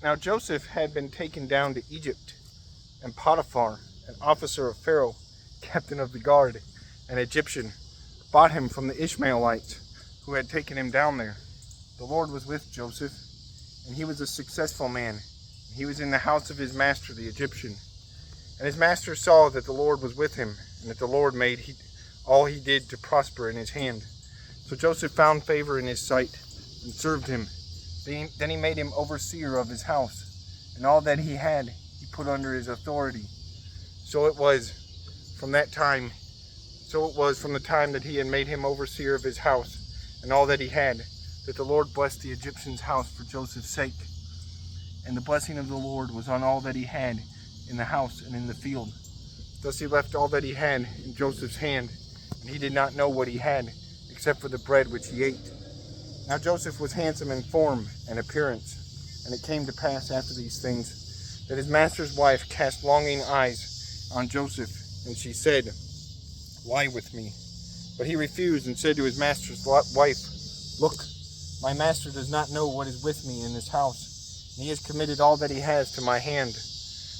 Now Joseph had been taken down to Egypt, and Potiphar, an officer of Pharaoh, captain of the guard, an Egyptian, bought him from the Ishmaelites who had taken him down there. The Lord was with Joseph, and he was a successful man. He was in the house of his master, the Egyptian. And his master saw that the Lord was with him, and that the Lord made all he did to prosper in his hand. So Joseph found favor in his sight, and served him. Then he made him overseer of his house, and all that he had he put under his authority. So it was from the time that he had made him overseer of his house, and all that he had, that the Lord blessed the Egyptian's house for Joseph's sake. And the blessing of the Lord was on all that he had in the house and in the field. Thus he left all that he had in Joseph's hand, and he did not know what he had, except for the bread which he ate. Now Joseph was handsome in form and appearance, and it came to pass after these things, that his master's wife cast longing eyes on Joseph, and she said, "Lie with me." But he refused, and said to his master's wife, "Look, my master does not know what is with me in this house, and he has committed all that he has to my hand.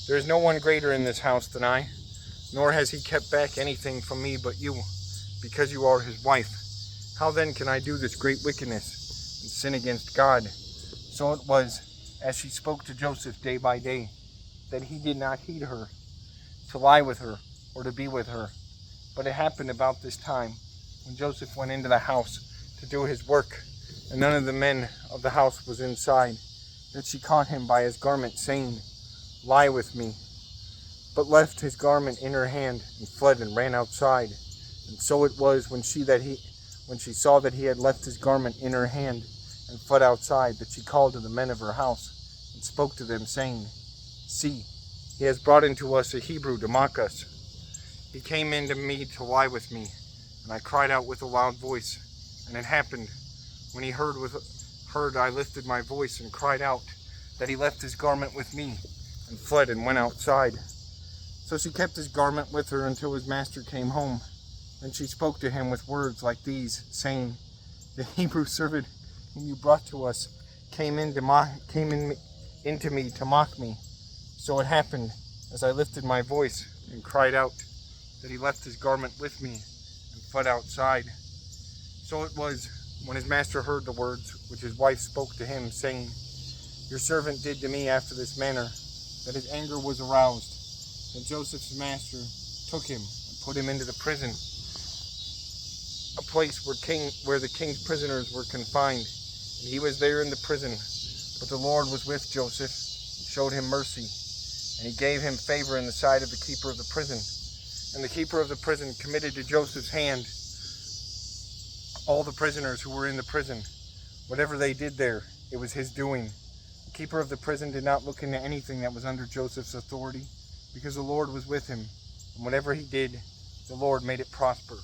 There is no one greater in this house than I, nor has he kept back anything from me but you, because you are his wife. How then can I do this great wickedness and sin against God?" So it was, as she spoke to Joseph day by day, that he did not heed her, to lie with her, or to be with her. But it happened about this time, when Joseph went into the house to do his work, and none of the men of the house was inside, that she caught him by his garment, saying, "Lie with me," but left his garment in her hand, and fled and ran outside. And so it was, when she saw that he had left his garment in her hand, and fled outside, that she called to the men of her house, and spoke to them, saying, "See, he has brought into us a Hebrew to mock us. He came in to me to lie with me, and I cried out with a loud voice. And it happened, when he heard, I lifted my voice and cried out, that he left his garment with me, and fled and went outside. So she kept his garment with her until his master came home. Then she spoke to him with words like these, saying, "The Hebrew servant whom you brought to us came into me to mock me. So it happened, as I lifted my voice and cried out, that he left his garment with me and fled outside." So it was, when his master heard the words which his wife spoke to him, saying, "Your servant did to me after this manner," that his anger was aroused. Then Joseph's master took him and put him into the prison, a place where the king's prisoners were confined. And he was there in the prison. But the Lord was with Joseph, and showed him mercy, and he gave him favor in the sight of the keeper of the prison. And the keeper of the prison committed to Joseph's hand all the prisoners who were in the prison. Whatever they did there, it was his doing. The keeper of the prison did not look into anything that was under Joseph's authority, because the Lord was with him, and whatever he did, the Lord made it prosper.